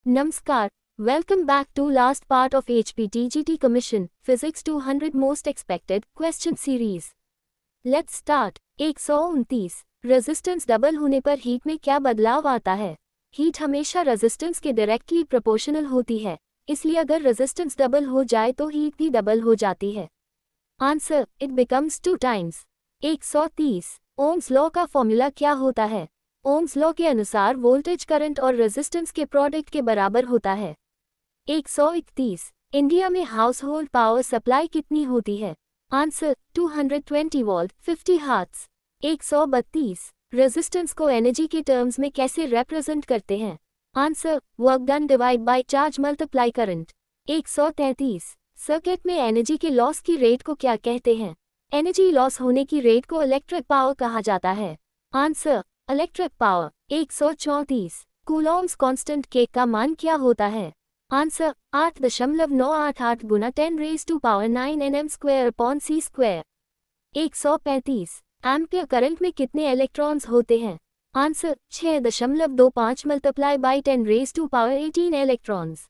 Namaskar. Welcome back to last part of HPTGT Commission Physics 200 Most Expected Question Series. Let's start. 129. Resistance double होने पर heat में क्या बदलाव आता है? हीट हमेशा रेजिस्टेंस के डायरेक्टली प्रोपोर्शनल होती है, इसलिए अगर रेजिस्टेंस डबल हो जाए तो हीट भी डबल हो जाती है. Answer, it becomes 2 times. 130. Ohm's law का फॉर्मूला क्या होता है? ओम्स लॉ के अनुसार वोल्टेज करंट और रेजिस्टेंस के प्रोडक्ट के बराबर होता है. 131. इंडिया में हाउस होल्ड पावर सप्लाई कितनी होती है? Answer, 220 volt 50 hertz. 132. रेजिस्टेंस को एनर्जी के टर्म्स में कैसे रिप्रेजेंट करते हैं? Answer, work done divide by charge multiply current. 133. Circuit में एनर्जी के लॉस की रेट को क्या कहते हैं? एनर्जी लॉस होने की रेट को इलेक्ट्रिक पावर कहा जाता है. Answer, electric power. 134. Coulomb's constant के का मान क्या होता है? आंसर, 8.988 गुना 10⁻⁹ nm²/c². 135. एम्पियर करंट में कितने इलेक्ट्रॉन्स होते हैं? Answer, 6.25 multiply by 10⁻18 electrons.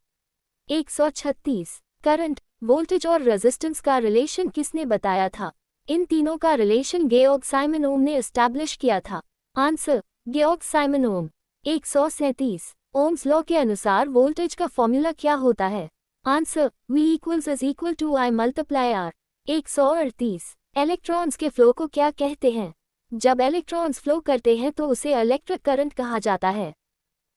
136. Current, voltage और रेजिस्टेंस का रिलेशन किसने बताया था? इन तीनों का रिलेशन गेओर्ग साइमन ओम ने एस्टैब्लिश किया था. आंसर, गेओर्ग साइमन ओम. 137. ओम्स लॉ के अनुसार वोल्टेज का फॉर्मूला क्या होता है? Answer, V = I × R. 138. Electrons के फ्लो को क्या कहते हैं? जब इलेक्ट्रॉन्स फ्लो करते हैं तो उसे इलेक्ट्रिक करंट कहा जाता है.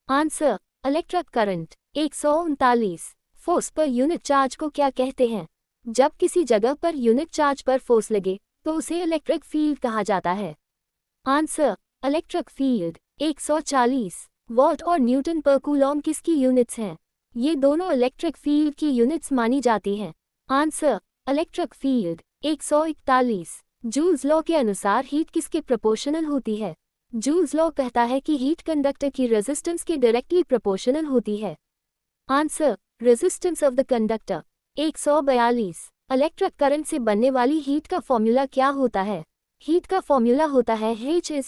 Answer, electric current. 139. Force per unit charge को क्या कहते हैं? जब किसी जगह पर यूनिट चार्ज पर फोर्स लगे तो उसे इलेक्ट्रिक फील्ड कहा जाता है. Answer, electric field. 140. वॉट और न्यूटन पर कूलॉम किसकी यूनिट्स हैं? ये दोनों इलेक्ट्रिक फील्ड की यूनिट्स मानी जाती हैं. Answer, electric field. 141. Joules law के अनुसार हीट किसके प्रोपोर्शनल होती है? जूल्स लॉ कहता है कि हीट कंडक्टर की रेजिस्टेंस के डायरेक्टली प्रोपोर्शनल होती है. Answer, resistance of the conductor. 142. Electric current से बनने वाली हीट का फॉर्मूला क्या होता है? हीट का फॉर्मूला होता है H =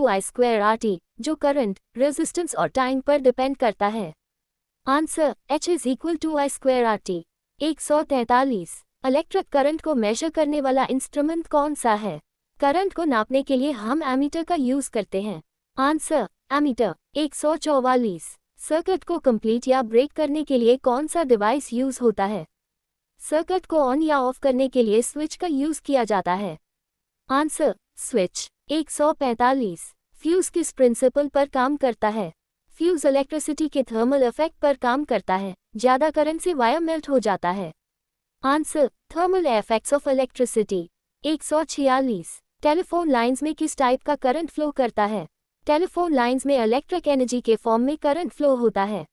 I²RT, जो करंट, रेजिस्टेंस और टाइम पर डिपेंड करता है. Answer, H = I²RT. 143. Electric current को मेजर करने वाला इंस्ट्रूमेंट कौन सा है? करंट को नापने के लिए हम एमीटर का यूज करते हैं. Answer, ammeter. 144. सर्किट को कंप्लीट या ब्रेक करने के लिए कौन सा डिवाइस यूज होता है? सर्किट को ऑन या ऑफ करने के लिए स्विच का यूज किया जाता है. Answer, switch. 145. फ्यूज किस प्रिंसिपल पर काम करता है? फ्यूज इलेक्ट्रिसिटी के थर्मल इफेक्ट पर काम करता है. ज्यादा करंट से वायर मेल्ट हो जाता है. Answer, thermal effects of electricity. 146. Telephone lines में किस टाइप का करंट फ्लो करता है? टेलीफोन लाइंस में इलेक्ट्रिक एनर्जी के फॉर्म में करंट फ्लो होता है.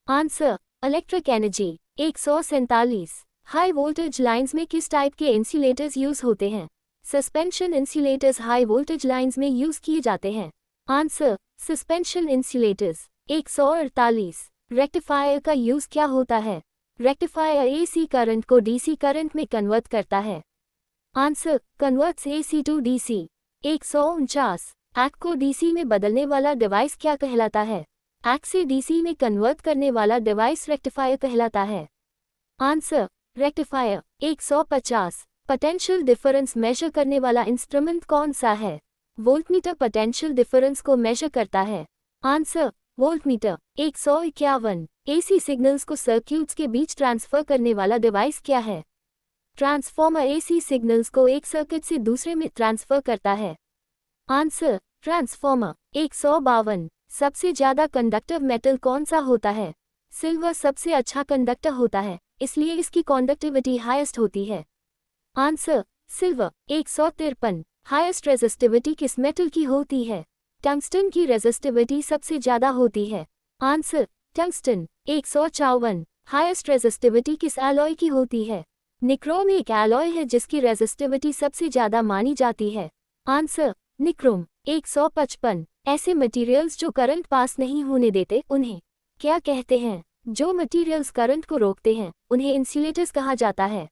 Answer, electric energy. 147. High voltage lines में किस टाइप के इंसुलेटर्स यूज होते हैं? Suspension insulators high voltage lines में यूज किए जाते हैं. Answer, suspension insulators. 148. रेक्टिफायर का यूज क्या होता है? रेक्टिफायर AC करंट को DC करंट में कन्वर्ट करता है. Answer, converts AC to DC. 149. एक्ट को DC में बदलने वाला डिवाइस क्या कहलाता है? एक्ट से DC में कन्वर्ट करने वाला डिवाइस रेक्टिफायर कहलाता है. Answer, rectifier. 150. Potential difference measure करने वाला इंस्ट्रूमेंट कौन सा है? वोल्टमीटर पोटेंशियल डिफरेंस को मेजर करता है. Answer, voltmeter. 151. AC सिग्नल्स को सर्क्यूट्स के बीच ट्रांसफर करने वाला डिवाइस क्या है? ट्रांसफॉर्मर AC सिग्नल्स को एक सर्किट से दूसरे में ट्रांसफर करता है. Answer, transformer. 152. सबसे ज्यादा कंडक्टिव मेटल कौन सा होता है? सिल्वर सबसे अच्छा कंडक्टर होता है, इसलिए इसकी कंडक्टिविटी हाईएस्ट होती है. Answer, silver. 153. हाईएस्ट रेजिस्टिविटी किस मेटल की होती है? टंगस्टन की रेजिस्टिविटी सबसे ज्यादा होती है. Answer, tungsten. 154. हाईएस्ट रेजिस्टिविटी किस एलॉय की होती है? निक्रोम एक एलॉय है जिसकी रेजिस्टिविटी सबसे ज्यादा मानी जाती है. Answer, nichrome. 155. ऐसे मटेरियल्स जो करंट पास नहीं होने देते उन्हें क्या कहते हैं? जो मटेरियल्स करंट को रोकते हैं उन्हें इंसुलेटर्स कहा जाता है.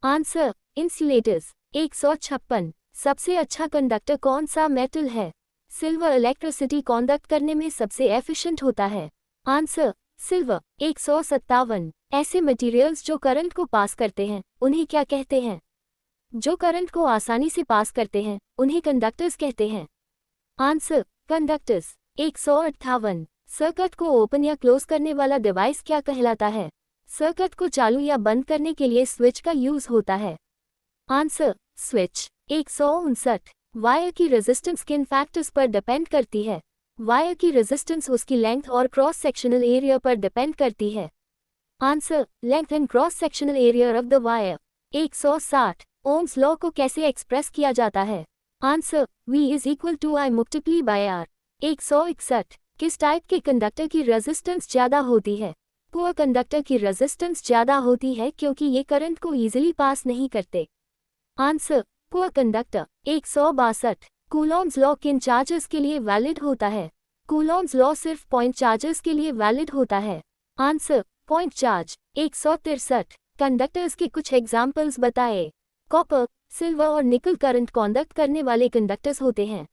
Answer, insulators. 156. सबसे अच्छा कंडक्टर कौन सा मेटल है? सिल्वर इलेक्ट्रिसिटी कंडक्ट करने में सबसे एफिशिएंट होता है. Answer, silver. 157। ऐसे मटेरियल्स जो करंट को पास करते हैं उन्हें क्या कहते हैं? जो करंट को आसानी से पास करते हैं उन्हें कंडक्टर्स कहते हैं। Answer, conductors. 158। सर्किट को ओपन या क्लोज करने वाला डिवाइस क्या कहलाता है? सर्किट को चालू या बंद करने के लिए स्विच का यूज होता है। Answer, switch. 159। वायर की रेजिस्टेंस किन फैक्टर्स पर डिपेंड करती है? वायर की रेजिस्टेंस उसकी लेंथ और क्रॉस सेक्शनल एरिया पर डिपेंड करती है। Answer, length and cross sectional area of the wire. 160। Ohm's law को कैसे एक्सप्रेस किया जाता है? Answer, V is equal to I multiply by R। 161। किस टाइप के कंडक्टर की रेजिस्टेंस ज़्यादा होती है? पुअर कंडक्टर की रेजिस्टेंस ज़्यादा होती है क्योंकि ये करंट को ईजिली पास नहीं करते। Answer, poor conductor. 162। Coulomb's law किन चार्जेस के लिए वैलिड होता है? कूलॉम्स लॉ सिर्फ पॉइंट चार्जेस के लिए वैलिड होता है। Answer, point charge. 163। कंडक्टर्स के कुछ एग्जाम्पल्स बताएं। कॉपर, सिल्वर और निकल करंट कंडक्ट करने वाले कंडक्टर्स होते हैं।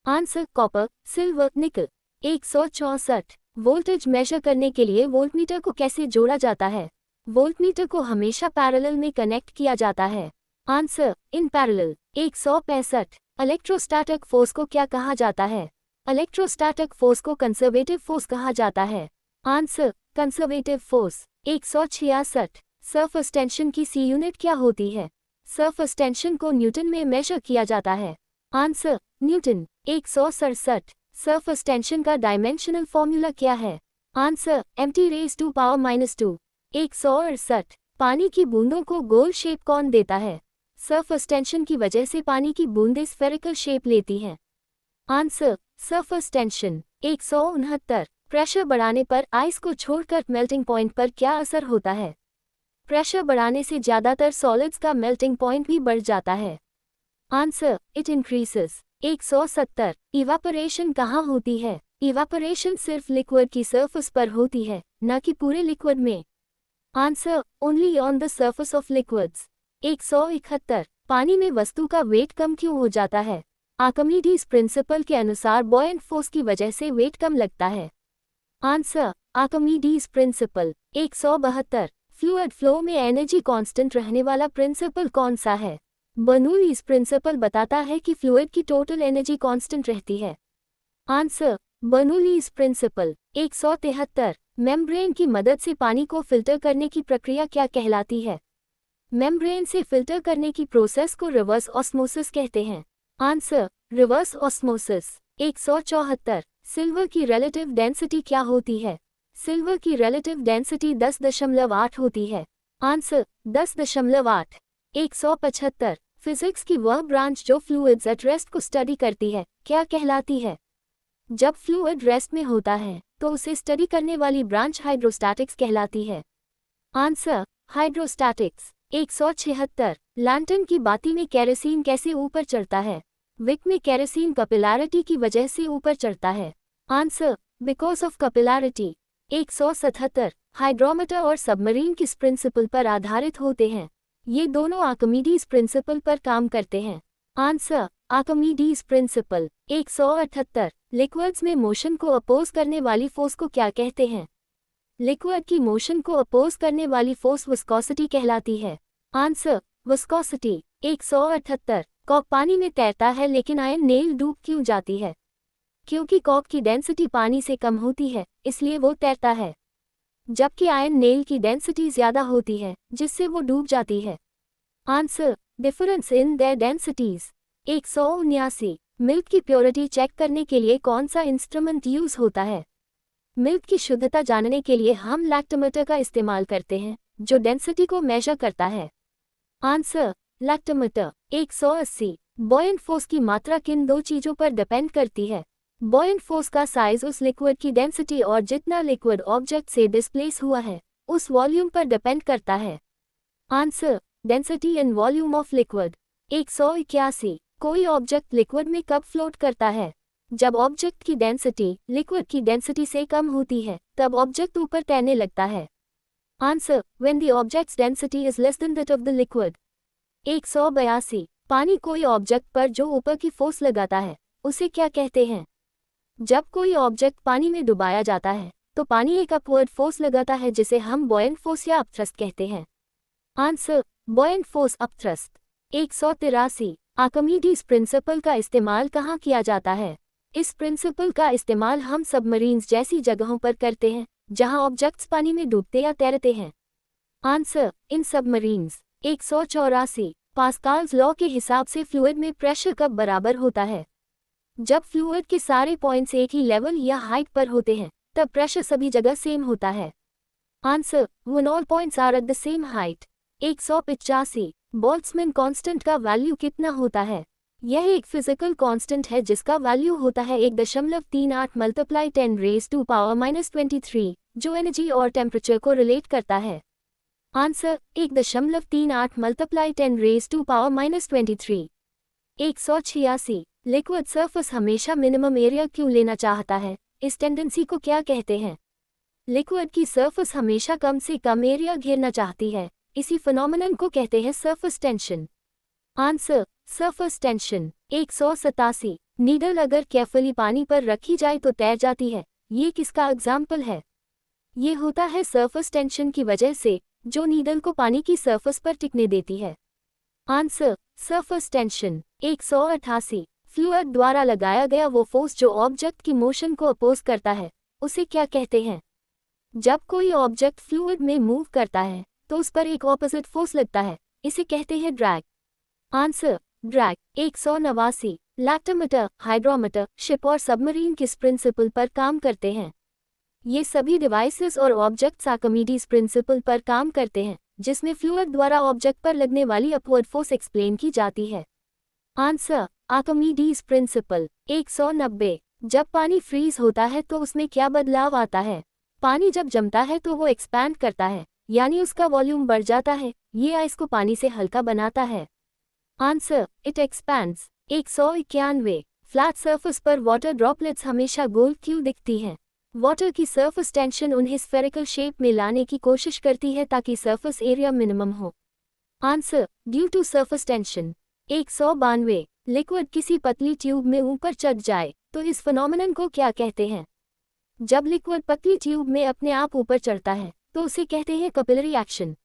आंसर, कॉपर, सिल्वर, निकल। 164। वोल्टेज मेजर करने के लिए वोल्टमीटर को कैसे जोड़ा जाता है? वोल्टमीटर को हमेशा पैरेलल में कनेक्ट किया जाता है। Answer, in parallel. 165। Electrostatic force को क्या कहा जाता है? इलेक्ट्रोस्टैटिक फोर्स को कंजर्वेटिव फोर्स कहा जाता है। Answer, conservative force. 166। Surface tension की सी यूनिट क्या होती है? सरफेस टेंशन को न्यूटन में मेजर किया जाता है। Answer, newton. 167। सरफेस टेंशन का डायमेंशनल फॉर्मूला क्या है? Answer, mt raise to power -2। 168। पानी की बूंदों को गोल शेप कौन देता है? सरफेस टेंशन की वजह से पानी की बूंदें स्फेरिकल शेप लेती हैं। Answer, surface tension. 169। प्रेशर बढ़ाने पर आइस को छोड़कर मेल्टिंग पॉइंट पर क्या असर होता है? प्रेशर बढ़ाने से ज़्यादातर सॉलिड्स का मेल्टिंग पॉइंट भी बढ़ जाता है। Answer, it increases. 170। इवापोरेशन कहाँ होती है? इवापोरेशन सिर्फ लिक्विड की सरफेस पर होती है, न कि पूरे लिक्विड में। Answer, only on the surface of liquids. 171। पानी में वस्तु का वेट कम क्यों हो जाता है? आर्किमिडीज प्रिंसिपल के अनुसार बॉयंट फोर्स की वजह से वेट कम लगता है। Answer, Archimedes principal. 172। Fluid flow में एनर्जी कांस्टेंट रहने वाला प्रिंसिपल कौन सा है? बर्नौलीज प्रिंसिपल बताता है कि फ्लूइड की टोटल एनर्जी कांस्टेंट रहती है। Answer, Bernoulli's principal. 173। मेम्ब्रेन की मदद से पानी को फिल्टर करने की प्रक्रिया क्या कहलाती है? मेम्ब्रेन से फिल्टर करने की प्रोसेस को रिवर्स ऑस्मोसिस कहते हैं। Answer, reverse osmosis. 174। सिल्वर की रिलेटिव डेंसिटी क्या होती है? सिल्वर की रिलेटिव डेंसिटी 10.8 होती है। आंसर, 10.8। 175। फिजिक्स की वह ब्रांच जो फ्लूइड्स एट रेस्ट को स्टडी करती है क्या कहलाती है? जब फ्लूइड रेस्ट में होता है तो उसे स्टडी करने वाली ब्रांच हाइड्रोस्टैटिक्स कहलाती है। Answer, hydrostatics. 176। लैंटर्न की बाती में केरोसिन कैसे ऊपर चढ़ता है? विक में केरोसिन कपिलैरिटी की वजह से ऊपर चढ़ता है। Answer, because of capillarity. 177। Hydrometer और सबमरीन किस प्रिंसिपल पर आधारित होते हैं? ये दोनों आर्किमिडीज प्रिंसिपल पर काम करते हैं। Answer, Archimedes principal. 178। लिक्विड्स में मोशन को अपोज करने वाली फोर्स को क्या कहते हैं? लिक्विड की मोशन को अपोज करने वाली फोर्स विस्कोसिटी कहलाती है। Answer, viscosity. 178। कॉक पानी में तैरता है लेकिन आयन नेल डूब क्यों जाती है? क्योंकि कॉक की डेंसिटी पानी से कम होती है इसलिए वो तैरता है, जबकि आयन नेल की डेंसिटी ज्यादा होती है जिससे वो डूब जाती है। Answer, difference in their densities. 179। Milk की प्योरिटी चेक करने के लिए कौन सा इंस्ट्रूमेंट यूज होता है? मिल्क की शुद्धता जानने के लिए हम लैक्टोमीटर का इस्तेमाल करते हैं जो डेंसिटी को मेजर करता है। Answer, lactometer. 180। बॉयंट फोर्स की मात्रा किन दो चीजों पर डिपेंड करती है? बॉयंट फोर्स का साइज उस लिक्विड की डेंसिटी और जितना लिक्विड ऑब्जेक्ट से डिस्प्लेस हुआ है उस वॉल्यूम पर डिपेंड करता है। Answer, density and volume of liquid. 181। कोई ऑब्जेक्ट लिक्विड में कब फ्लोट करता है? जब ऑब्जेक्ट की डेंसिटी लिक्विड की डेंसिटी से कम होती है तब ऑब्जेक्ट ऊपर तैरने लगता है। Answer, when the objects density is less than that of the liquid. 182। पानी कोई ऑब्जेक्ट पर जो ऊपर की फोर्स लगाता है उसे क्या कहते हैं? जब कोई ऑब्जेक्ट पानी में डुबाया जाता है तो पानी एक अपवर्ड फोर्स लगाता है जिसे हम बॉयंट फोर्स या अपथ्रस्ट कहते हैं। Answer, buoyant force upthrust. 183, Archimedes principal का इस्तेमाल कहाँ किया जाता है? इस प्रिंसिपल का इस्तेमाल हम सबमरीन्स जैसी जगहों पर करते हैं जहां ऑब्जेक्ट्स पानी में डूबते या तैरते हैं। आंसर, इन सबमरीन्स। 184, पास्कल्स लॉ के हिसाब से फ्लूइड में प्रेशर कब बराबर होता है? जब फ्लूइड के सारे पॉइंट्स एक ही लेवल या हाइट पर होते हैं तब प्रेशर सभी जगह सेम होता है। Answer, when all points are at the same height. 185, Boltzmann constant का वैल्यू कितना होता है? यह एक फिजिकल कांस्टेंट है जिसका वैल्यू होता है 1.38 मल्टीप्लाई 10⁻⁻23, जो एनर्जी और टेम्परेचर को रिलेट करता है। Answer, 1.38 multiply 10⁻⁻23। 186, लिक्विड सरफेस हमेशा मिनिमम एरिया क्यों लेना चाहता है? इस टेंडेंसी को क्या कहते हैं? लिक्विड की सरफेस हमेशा कम से कम एरिया घेरना चाहती है, इसी फिनोमेनन को कहते हैं surface tension. Answer, surface tension. 187, needle अगर केयरफुली पानी पर रखी जाए तो तैर जाती है, ये किसका एग्जाम्पल है? ये होता है सरफेस टेंशन की वजह से, जो नीडल को पानी की सरफेस पर टिकने देती है। Answer, surface tension. 188, फ्लूइड द्वारा लगाया गया वो फोर्स जो ऑब्जेक्ट की मोशन को अपोज करता है, उसे क्या कहते हैं? जब कोई ऑब्जेक्ट फ्लूइड में मूव करता है तो उस पर एक ऑपोजिट फोर्स लगता है, इसे कहते हैं drag. Answer, drag. 189, lactometer, hydrometer, ship और सबमरीन किस प्रिंसिपल पर काम करते हैं? ये सभी डिवाइसेस और ऑब्जेक्ट्स आर्किमिडीज प्रिंसिपल पर काम करते हैं, जिसमें फ्लूइड द्वारा ऑब्जेक्ट पर लगने वाली अपवर्ड फोर्स एक्सप्लेन की जाती है। Answer, Archimedes principal. 190, जब पानी फ्रीज होता है तो उसमें क्या बदलाव आता है? पानी जब जमता है तो वो एक्सपैंड करता है, यानी उसका वॉल्यूम बढ़ जाता है, ये आइस को पानी से हल्का बनाता है। Answer, it expands. 191, flat surface पर वाटर ड्रॉपलेट्स हमेशा गोल क्यों दिखती हैं? वाटर की सरफेस टेंशन उन्हें स्फेरिकल शेप में लाने की कोशिश करती है ताकि सरफेस एरिया मिनिमम हो। Answer, due to surface tension. 192, liquid किसी पतली ट्यूब में ऊपर चढ़ जाए तो इस फिनोमेनन को क्या कहते हैं? जब लिक्विड पतली ट्यूब में अपने आप ऊपर चढ़ता है तो उसे कहते हैं capillary action.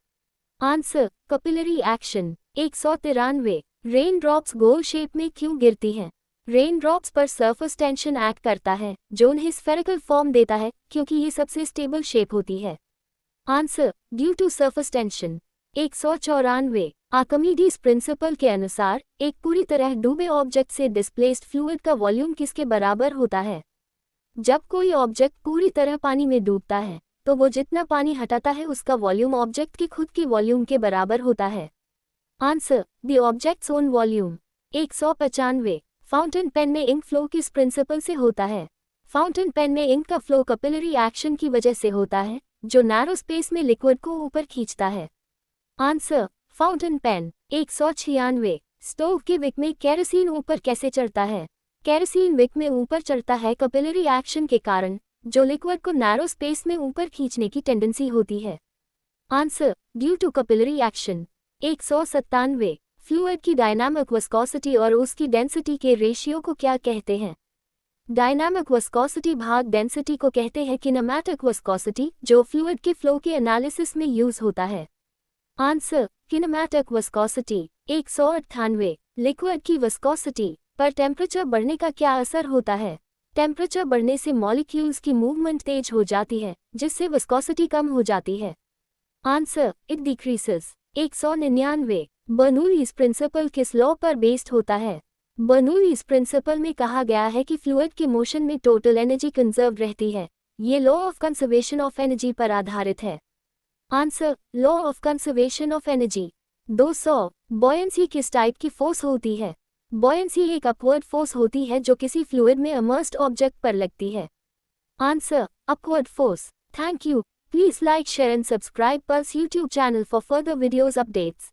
Answer, capillary action. 193, rain drops गोल शेप में क्यों गिरती हैं? रेन ड्रॉप्स पर सरफेस टेंशन एक्ट करता है जो उन्हें स्फेरिकल फॉर्म देता है, क्योंकि ये सबसे स्टेबल शेप होती है। Answer, due to surface tension. 194, Archimedes principle के अनुसार एक पूरी तरह डूबे ऑब्जेक्ट से डिस्प्लेस्ड फ्लूइड का वॉल्यूम किसके बराबर होता है? जब कोई ऑब्जेक्ट पूरी तरह पानी में डूबता है तो वो जितना पानी हटाता है उसका वॉल्यूम ऑब्जेक्ट की खुद की वॉल्यूम के बराबर होता है। Answer, the object's own volume. 195, fountain pen में इंक फ्लो किस प्रिंसिपल से होता है? फाउंटेन पेन में इंक का फ्लो कैपिलरी एक्शन की वजह से होता है, जो नैरो स्पेस में लिक्विड को ऊपर खींचता है। Answer, fountain pen. 196, स्टोव के विक में केरोसिन ऊपर कैसे चढ़ता है? केरोसिन विक में ऊपर चढ़ता है कैपिलरी एक्शन के कारण, जो लिक्विड को नैरो स्पेस में ऊपर खींचने की टेंडेंसी होती है। Answer, due to capillary action. 197, fluid की डायनामिक विस्कोसिटी और उसकी डेंसिटी के रेशियो को क्या कहते हैं? डायनामिक विस्कोसिटी भाग डेंसिटी को कहते हैं किनेमैटिक विस्कोसिटी, जो फ्लूइड के फ्लो के एनालिसिस में यूज होता है। Answer, kinematic viscosity. 198, लिक्विड की विस्कोसिटी पर टेम्परेचर बढ़ने का क्या असर होता है? टेम्परेचर बढ़ने से मॉलिक्यूल्स की मूवमेंट तेज हो जाती है, जिससे विस्कोसिटी कम हो जाती है। Answer, it decreases. 199, Bernoulli's principle किस लॉ पर बेस्ड होता है? बर्नूलीज प्रिंसिपल में कहा गया है कि फ्लूइड के मोशन में टोटल एनर्जी कंजर्व रहती है। ये law of conservation of energy पर आधारित है। Answer, law of conservation of energy. 200, buoyancy किस टाइप की फोर्स होती है? बॉयंसी एक अपवर्ड फोर्स होती है जो किसी फ्लूइड में इमर्स्ड ऑब्जेक्ट पर लगती है। Answer, upward force. Thank you. Please like, share and subscribe Pulse YouTube channel for further videos updates.